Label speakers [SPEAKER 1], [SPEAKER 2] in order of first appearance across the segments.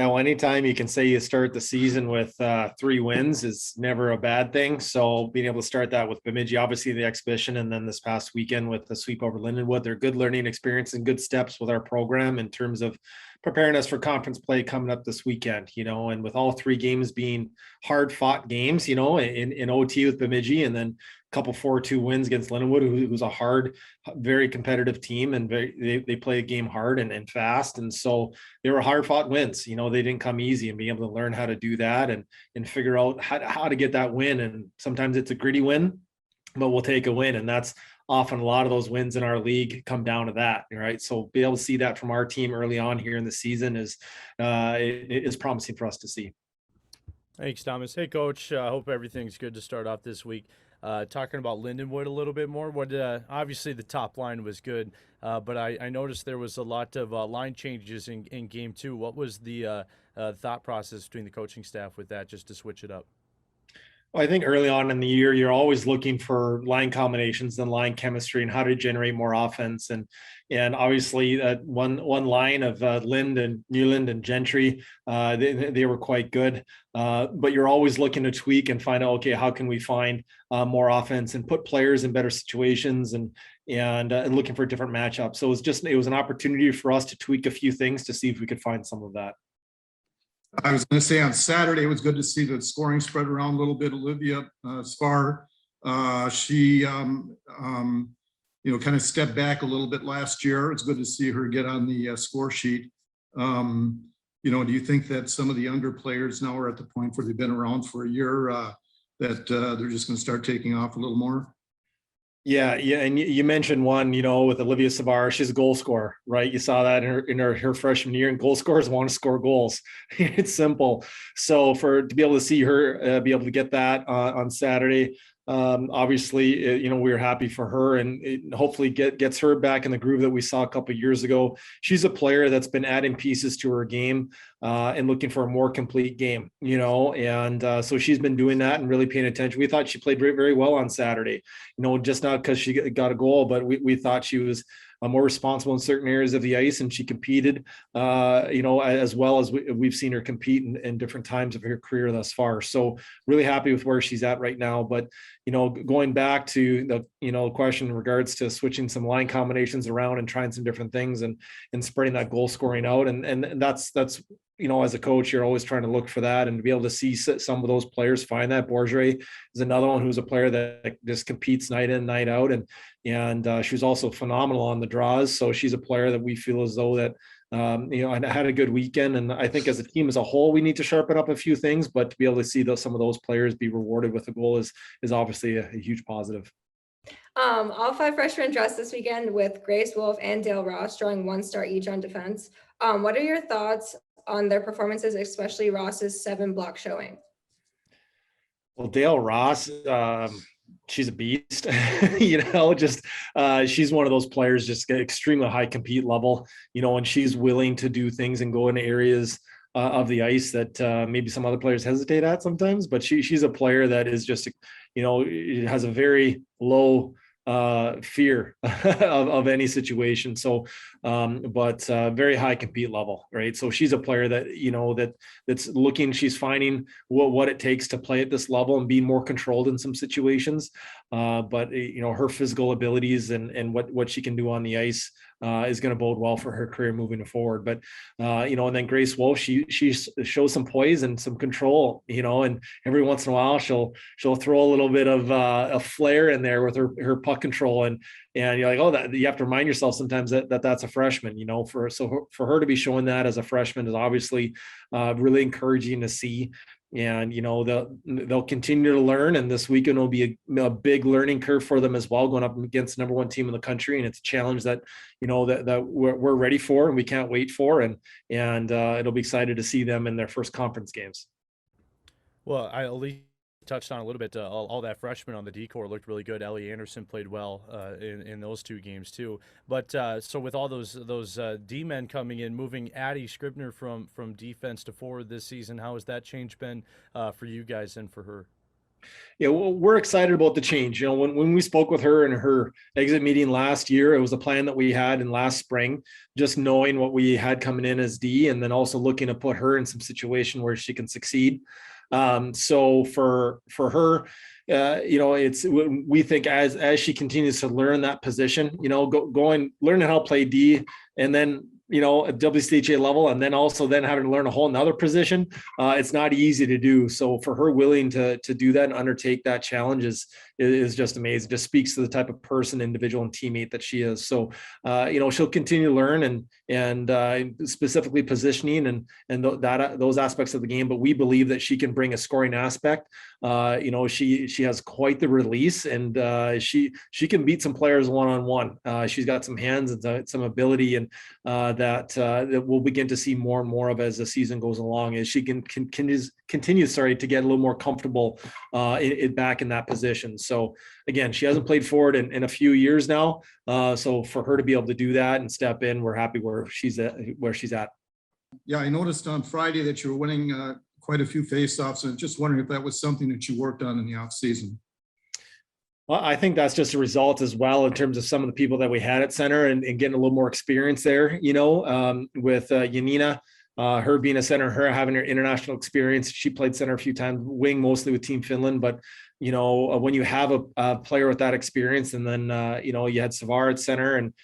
[SPEAKER 1] Now, anytime you can say you start the season with 3 wins is never a bad thing. So being able to start that with Bemidji, obviously the exhibition, and then this past weekend with the sweep over Lindenwood, they're good learning experience and good steps with our program in terms of preparing us for conference play coming up this weekend, and with all 3 games being hard fought games, in OT with Bemidji, and then a couple 4-2 wins against Lindenwood, who's a hard, very competitive team, and they play a game hard and fast. And so they were hard fought wins. They didn't come easy, and being able to learn how to do that and figure out how to get that win. And sometimes it's a gritty win, but we'll take a win. And that's often a lot of those wins in our league come down to that. Right. So be able to see that from our team early on here in the season it is promising for us to see.
[SPEAKER 2] Thanks, Thomas. Hey, Coach. I hope everything's good to start off this week. Talking about Lindenwood a little bit more. Obviously the top line was good, but I noticed there was a lot of line changes in game 2. What was the thought process between the coaching staff with that, just to switch it up?
[SPEAKER 1] Well, I think early on in the year, you're always looking for line combinations and line chemistry and how to generate more offense. And obviously that one line of Lind and Newland and Gentry, they were quite good. But you're always looking to tweak and find out, okay, how can we find more offense and put players in better situations and looking for different matchups. So it was an opportunity for us to tweak a few things to see if we could find some of that.
[SPEAKER 3] I was going to say on Saturday, it was good to see the scoring spread around a little bit. Olivia Spar, she, kind of stepped back a little bit last year. It's good to see her get on the score sheet. Do you think that some of the younger players now are at the point where they've been around for a year that they're just going to start taking off a little more?
[SPEAKER 1] Yeah, and you mentioned one, with Olivia Savar, she's a goal scorer, right? You saw that in her freshman year, and goal scorers want to score goals. It's simple. So to be able to see her be able to get that on Saturday, obviously, we were happy for her, and it hopefully gets her back in the groove that we saw a couple of years ago. She's a player that's been adding pieces to her game and looking for a more complete game, and so she's been doing that and really paying attention. We thought she played very, very well on Saturday, just not because she got a goal, but we thought she was more responsible in certain areas of the ice, and she competed, as well as we've seen her compete in different times of her career thus far. So really happy with where she's at right now. But, going back to the question in regards to switching some line combinations around and trying some different things and spreading that goal scoring out. And that's, as a coach, you're always trying to look for that and to be able to see some of those players find that. Bourget is another one who's a player that just competes night in, night out. And she was also phenomenal on the draws. So she's a player that we feel as though that, and had a good weekend. And I think as a team as a whole, we need to sharpen up a few things, but to be able to see some of those players be rewarded with a goal is obviously a huge positive.
[SPEAKER 4] All 5 freshmen dressed this weekend with Grace Wolf and Dale Ross drawing 1 star each on defense. What are your thoughts on their performances, especially Ross's 7 block showing?
[SPEAKER 1] Well, Dale Ross, she's a beast, she's one of those players, just extremely high compete level, and she's willing to do things and go into areas of the ice that maybe some other players hesitate at sometimes, but she's a player that is just, has a very low fear of any situation. So, but very high compete level, right? So she's a player that, that's looking, she's finding what it takes to play at this level and be more controlled in some situations. But her physical abilities and what she can do on the ice is going to bode well for her career moving forward. But and then Grace Wolf, she shows some poise and some control, and every once in a while she'll throw a little bit of a flair in there with her puck control, and you're like, oh, that you have to remind yourself sometimes that's a freshman, for her to be showing that as a freshman is obviously really encouraging to see. And they'll continue to learn, and this weekend will be a big learning curve for them as well, going up against the #1 team in the country. And it's a challenge that that we're ready for and we can't wait for, and it'll be excited to see them in their first conference games.
[SPEAKER 2] Well, I at least touched on a little bit. All that freshman on the D-corps looked really good. Ellie Anderson played well in those 2 games too. But so with all those D-men coming in, moving Addie Scribner from defense to forward this season, how has that change been for you guys and for her?
[SPEAKER 1] Yeah, well, we're excited about the change. When we spoke with her in her exit meeting last year, it was a plan that we had in last spring, just knowing what we had coming in as D, and then also looking to put her in some situation where she can succeed. So for her, it's we think as she continues to learn that position, going learning how to play D, and then at WCHA level, and then also then having to learn a whole nother position. It's not easy to do. So for her willing to do that and undertake that challenge is just amazing. Just speaks to the type of person, individual, and teammate that she is. So she'll continue to learn and specifically positioning and those aspects of the game. But we believe that she can bring a scoring aspect. She has quite the release, and she can beat some players one-on-one. She's got some hands and some ability, and that we'll begin to see more and more of as the season goes along, as she continues to get a little more comfortable back in that position. So again, she hasn't played forward in a few years now. So for her to be able to do that and step in, we're happy where she's at.
[SPEAKER 3] Yeah, I noticed on Friday that you were winning quite a few faceoffs, and just wondering if that was something that you worked on in the off season.
[SPEAKER 1] Well, I think that's just a result as well in terms of some of the people that we had at center and getting a little more experience there, with Yanina, her being a center, her having her international experience. She played center a few times, wing mostly with Team Finland. But, when you have a player with that experience, and then, you had Savard at center and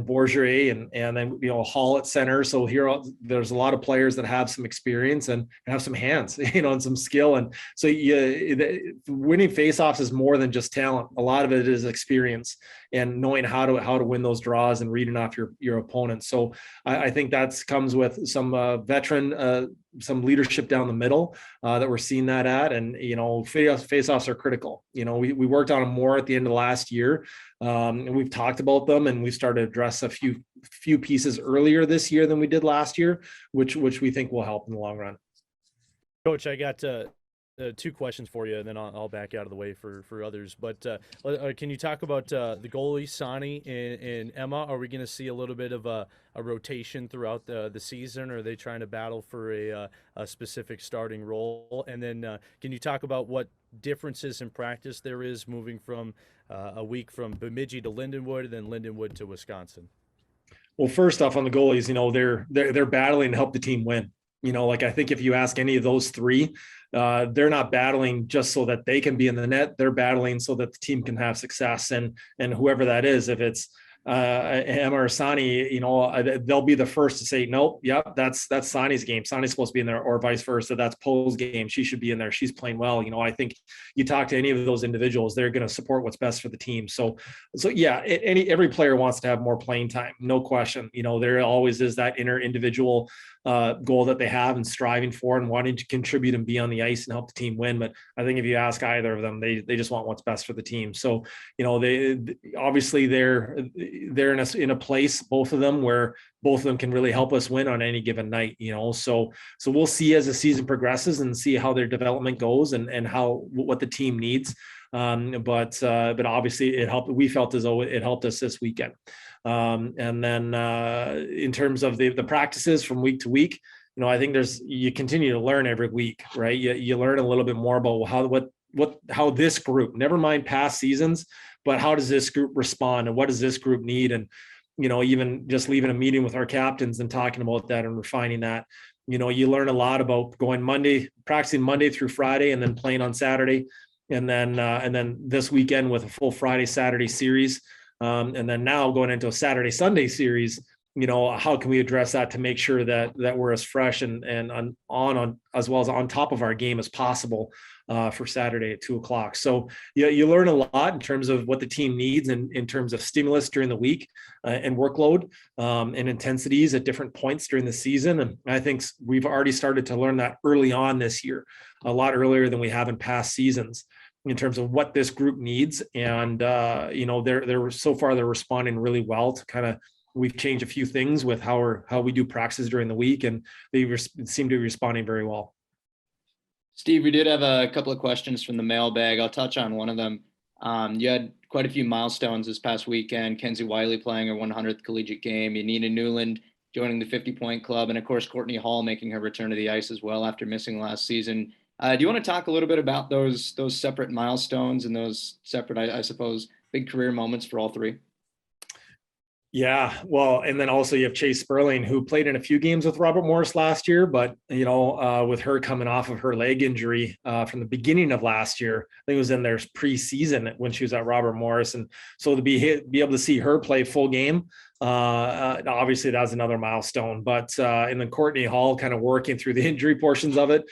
[SPEAKER 1] Borgere and then, Hall at center. So here, there's a lot of players that have some experience and have some hands, and some skill. And so winning faceoffs is more than just talent. A lot of it is experience and knowing how to win those draws and reading off your opponent. So I think that comes with some veteran, some leadership down the middle that we're seeing that at. And, faceoffs are critical. We worked on them more at the end of last year. And we've talked about them, and we started to address a few pieces earlier this year than we did last year, which we think will help in the long run.
[SPEAKER 2] Coach, I got two questions for you, and then I'll back out of the way for others. But can you talk about the goalie, Sani and Emma? Are we going to see a little bit of a rotation throughout the season, or are they trying to battle for a specific starting role? And then can you talk about what differences in practice there is moving from a week from Bemidji to Lindenwood, and then Lindenwood to Wisconsin?
[SPEAKER 1] Well, first off, on the goalies, they're battling to help the team win. I think if you ask any of those three, they're not battling just so that they can be in the net. They're battling so that the team can have success. And whoever that is, if it's Emma or Sani, they'll be the first to say, nope, yep, that's Sani's game. Sani's supposed to be in there, or vice versa. That's Poe's game. She should be in there. She's playing well. I think you talk to any of those individuals, they're going to support what's best for the team. So yeah, every player wants to have more playing time, no question. There always is that inner individual goal that they have and striving for and wanting to contribute and be on the ice and help the team win. But I think if you ask either of them, they just want what's best for the team. So, they obviously they're in a place, both of them, where both of them can really help us win on any given night, so we'll see as the season progresses and see how their development goes and what the team needs. But obviously it helped. We felt as though it helped us this weekend. And then in terms of the practices from week to week, I think you continue to learn every week, right? You learn a little bit more about how this group, never mind past seasons, but how does this group respond and what does this group need? And, even just leaving a meeting with our captains and talking about that and refining that, you learn a lot about practicing Monday through Friday and then playing on Saturday. And then this weekend with a full Friday, Saturday series. And then now going into a Saturday, Sunday series, how can we address that to make sure that we're as fresh and on as well as on top of our game as possible for Saturday at 2:00. So you learn a lot in terms of what the team needs and in terms of stimulus during the week and workload and intensities at different points during the season. And I think we've already started to learn that early on this year, a lot earlier than we have in past seasons, in terms of what this group needs. And, they're so far, they're responding really well to we've changed a few things with how we do practices during the week, and they seem to be responding very well.
[SPEAKER 5] Steve, we did have a couple of questions from the mailbag. I'll touch on one of them. You had quite a few milestones this past weekend. Kenzie Wiley playing her 100th collegiate game, Yanina Newland joining the 50-point club, and of course, Courtney Hall making her return to the ice as well after missing last season. Do you want to talk a little bit about those separate milestones and those separate, I suppose, big career moments for all three?
[SPEAKER 1] Yeah, well, and then also you have Chase Sperling, who played in a few games with Robert Morris last year, but with her coming off of her leg injury from the beginning of last year, I think it was in their preseason when she was at Robert Morris, and so to be able to see her play full game, obviously that's another milestone. But and then Courtney Hall kind of working through the injury portions of it.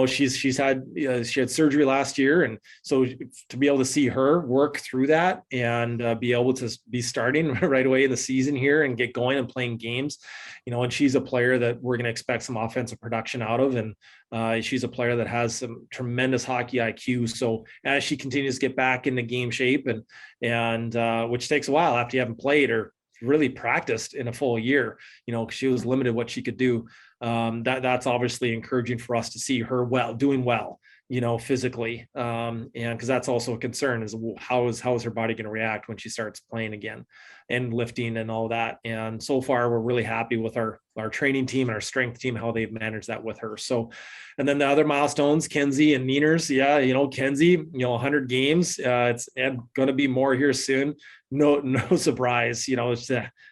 [SPEAKER 1] She had surgery last year, and so to be able to see her work through that and be able to be starting right away in the season here and get going and playing games, and she's a player that we're going to expect some offensive production out of, and she's a player that has some tremendous hockey IQ. So as she continues to get back into game shape and which takes a while after you haven't played or really practiced in a full year, she was limited what she could do. That's obviously encouraging for us to see her doing well, physically. And because that's also a concern is how is her body going to react when she starts playing again and lifting and all that. And so far we're really happy with our training team and our strength team, how they've managed that with her. So, and then the other milestones, Kenzie and Nieners. Yeah. Kenzie, 100 games, it's going to be more here soon. No surprise,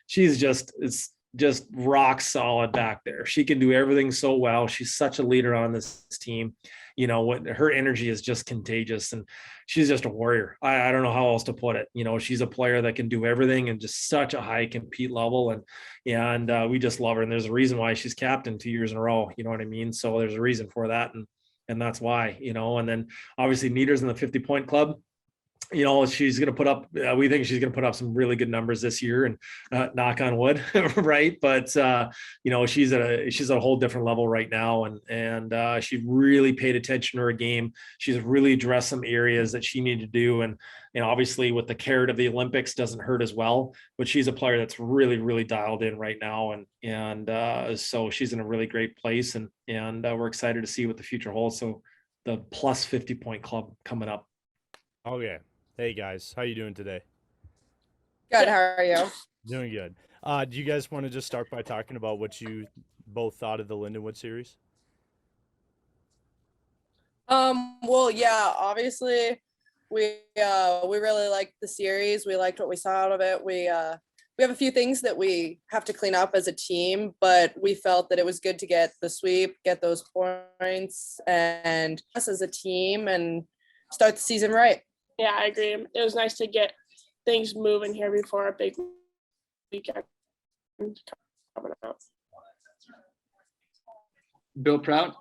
[SPEAKER 1] she's just rock solid back there. She can do everything so well. She's such a leader on this team. What her energy is just contagious, and she's just a warrior. I don't know how else to put it. She's a player that can do everything and just such a high compete level, and we just love her. And there's a reason why she's captain 2 years in a row. You know what I mean? So there's a reason for that, and that's why. And then obviously Nieder's in the 50-point club. She's going to put up, we think she's going to put up some really good numbers this year, and knock on wood. Right. But, she's at a whole different level right now. And she really paid attention to her game. She's really addressed some areas that she needed to do. And obviously with the carrot of the Olympics doesn't hurt as well, but she's a player that's really, really dialed in right now. And so she's in a really great place, and we're excited to see what the future holds. So the plus 50-point club coming up.
[SPEAKER 2] Okay. Hey guys, how you doing today?
[SPEAKER 6] Good. How are you?
[SPEAKER 2] Doing good. Do you guys want to just start by talking about what you both thought of the Lindenwood series?
[SPEAKER 6] Well, yeah, obviously we really liked the series. We liked what we saw out of it. We have a few things that we have to clean up as a team, but we felt that it was good to get the sweep, get those points, and us as a team and start the season right.
[SPEAKER 7] Yeah, I agree. It was nice to get things moving here before a big weekend coming up.
[SPEAKER 5] Bill Prout.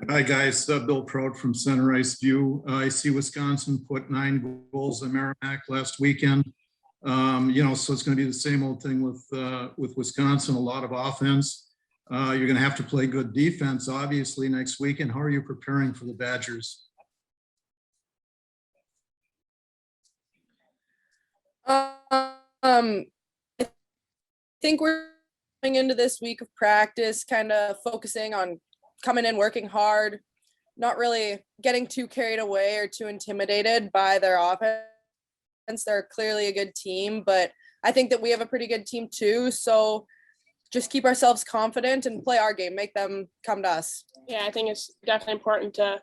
[SPEAKER 3] Hi, guys. Bill Prout from Center Ice View. I see Wisconsin put 9 goals in Merrimack last weekend. So it's going to be the same old thing with Wisconsin, a lot of offense. You're going to have to play good defense, obviously, next weekend. How are you preparing for the Badgers?
[SPEAKER 6] I think we're going into this week of practice, kind of focusing on coming in, working hard, not really getting too carried away or too intimidated by their offense. They're clearly a good team, but I think that we have a pretty good team too. So just keep ourselves confident and play our game, make them come to us.
[SPEAKER 7] Yeah, I think it's definitely important to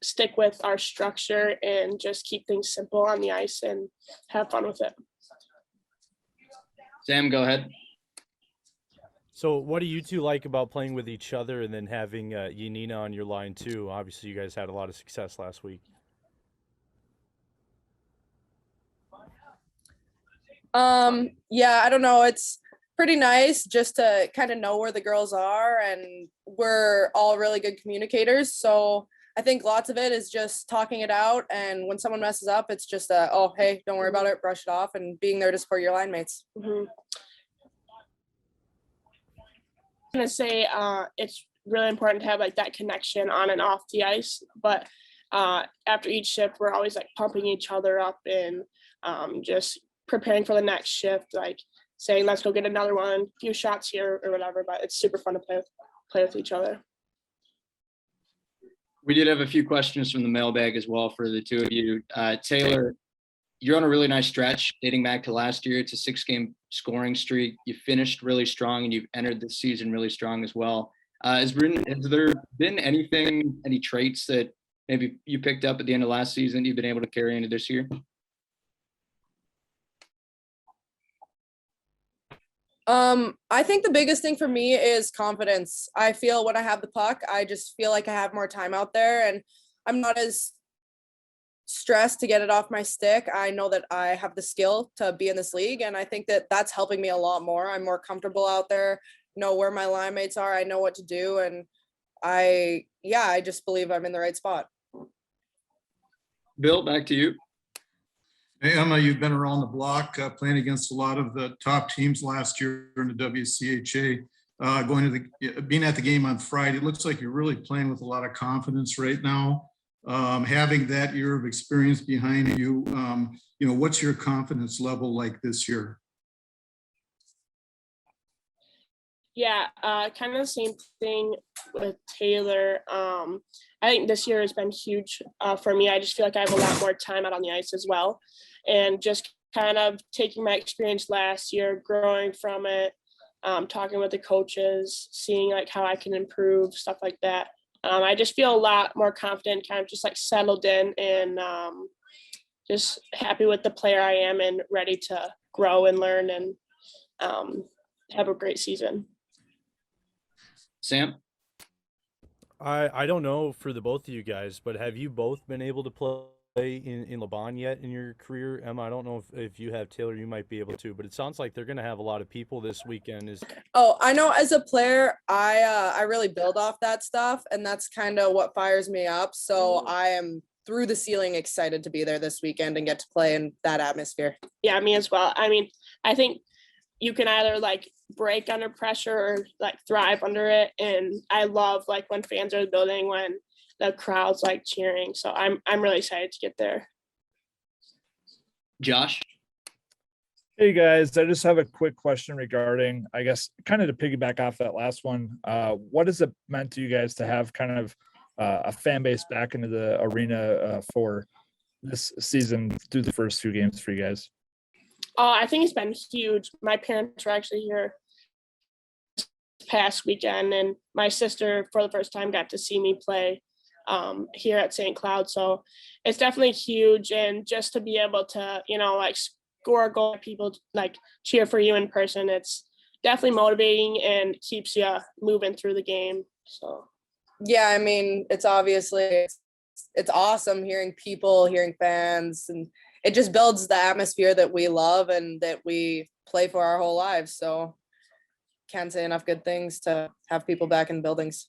[SPEAKER 7] stick with our structure and just keep things simple on the ice and have fun with it.
[SPEAKER 5] Sam, go ahead.
[SPEAKER 2] So what do you two like about playing with each other and then having Yanina on your line too? Obviously you guys had a lot of success last week.
[SPEAKER 6] Yeah, I don't know. It's pretty nice just to kind of know where the girls are, and we're all really good communicators. So I think lots of it is just talking it out. And when someone messes up, it's just oh, hey, don't worry about it, brush it off, and being there to support your line mates.
[SPEAKER 7] Mm-hmm. I'm going to say it's really important to have like that connection on and off the ice. But after each shift, we're always like pumping each other up and just preparing for the next shift, like saying, let's go get another one, a few shots here or whatever. But it's super fun to play with each other.
[SPEAKER 5] We did have a few questions from the mailbag as well for the two of you. Taylor, you're on a really nice stretch dating back to last year. It's a 6-game scoring streak. You finished really strong and you've entered the season really strong as well. Has there been any traits that maybe you picked up at the end of last season you've been able to carry into this year?
[SPEAKER 6] I think the biggest thing for me is confidence. I feel when I have the puck, I just feel like I have more time out there and I'm not as stressed to get it off my stick. I know that I have the skill to be in this league, and I think that that's helping me a lot more. I'm more comfortable out there, know where my line mates are, I know what to do, and I just believe I'm in the right spot.
[SPEAKER 5] Bill, back to you.
[SPEAKER 3] Hey, Emma, you've been around the block, playing against a lot of the top teams last year in the WCHA. Being at the game on Friday, it looks like you're really playing with a lot of confidence right now. Having that year of experience behind you, what's your confidence level like this year?
[SPEAKER 7] Yeah, kind of the same thing with Taylor. I think this year has been huge for me. I just feel like I have a lot more time out on the ice as well. And just kind of taking my experience last year, growing from it, talking with the coaches, seeing like how I can improve, stuff like that. I just feel a lot more confident, kind of just like settled in and just happy with the player I am and ready to grow and learn and have a great season.
[SPEAKER 5] Sam?
[SPEAKER 2] I don't know for the both of you guys, but have you both been able to play in Laban yet in your career? Emma, I don't know if you have. Taylor, you might be able to, but it sounds like they're going to have a lot of people this weekend.
[SPEAKER 6] Oh, I know as a player, I really build off that stuff, and that's kind of what fires me up. So I am through the ceiling excited to be there this weekend and get to play in that atmosphere.
[SPEAKER 7] Yeah, me as well. I mean, I think you can either like break under pressure or like thrive under it. And I love like when fans are in the building, when the crowd's like cheering. So I'm really excited to get there.
[SPEAKER 5] Josh?
[SPEAKER 8] Hey guys, I just have a quick question regarding, I guess, kind of to piggyback off that last one. What has it meant to you guys to have kind of a fan base back into the arena for this season through the first few games for you guys?
[SPEAKER 7] I think it's been huge. My parents were actually here this past weekend, and my sister for the first time got to see me play here at St. Cloud. So it's definitely huge. And just to be able to, like score a goal, people like cheer for you in person, it's definitely motivating and keeps you moving through the game. So
[SPEAKER 6] yeah, I mean, it's obviously it's awesome hearing people, hearing fans, and it just builds the atmosphere that we love and that we play for our whole lives. So can't say enough good things to have people back in buildings.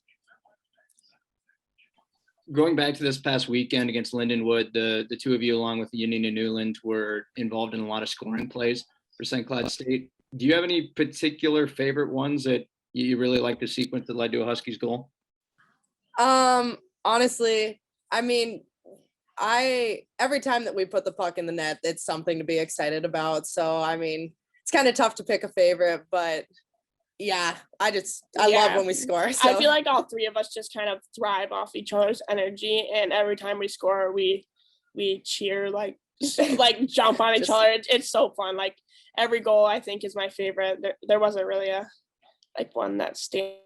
[SPEAKER 5] Going back to this past weekend against Lindenwood, the two of you, along with Union and Newland, were involved in a lot of scoring plays for St. Cloud State. Do you have any particular favorite ones that you really like the sequence that led to a Huskies goal?
[SPEAKER 6] Honestly, I mean, every time that we put the puck in the net, it's something to be excited about. So, I mean, it's kind of tough to pick a favorite, but yeah, I love when we score. So.
[SPEAKER 7] I feel like all three of us just kind of thrive off each other's energy, and every time we score, we cheer, like jump on each other. It's so fun. Like every goal I think is my favorite. There wasn't really a one that stands